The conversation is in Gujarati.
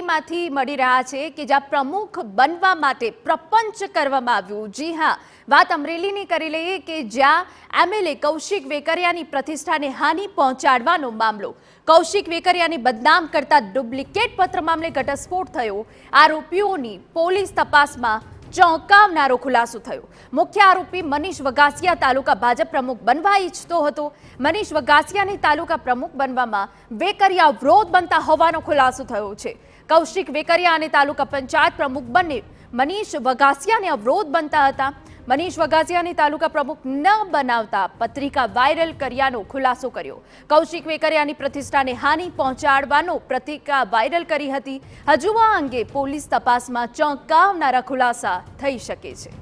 અમરેલીમાંથી મળી રહ્યા છે કે જ્યાં પ્રમુખ બનવા માટે પ્રપંચ કરવામાં આવ્યું। જી હા, વાત અમરેલીની કરી લઈએ કે જ્યાં એમએલએ કૌશિક વેકરિયાની પ્રતિષ્ઠાને હાનિ પહોંચાડવાનો મામલો, કૌશિક વેકરિયાને બદનામ કરતા ડુપ્લિકેટ પત્ર મામલે ઘટસ્ફોટ થયો। આરોપીઓની પોલીસ તપાસમાં ચોંકાવનારો ખુલાસો થયો। મુખ્ય આરોપી મનીષ વગાસિયા તાલુકા ભાજપ પ્રમુખ બનવા ઈચ્છતો હતો। મનીષ વગાસિયાને તાલુકા પ્રમુખ બનવામાં વેકરિયા અવરોધ બનતા હોવાનો ખુલાસો થયો છે। કૌશિક વેકરિયા અને તાલુકા પંચાયત પ્રમુખ બંને મનીષ વગાસિયાને અવરોધ બનતા હતા। મનીષ વગાસિયાને તાલુકા પ્રમુખ ન બનાવતા પત્રિકા વાયરલ કર્યાનો ખુલાસો કર્યો। કૌશિક વેકરિયાની પ્રતિષ્ઠાને હાનિ પહોંચાડવાનો પત્રિકા વાયરલ કરી હતી। હજુ આ અંગે પોલીસ તપાસમાં ચોંકાવનારા ખુલાસા થઈ શકે છે।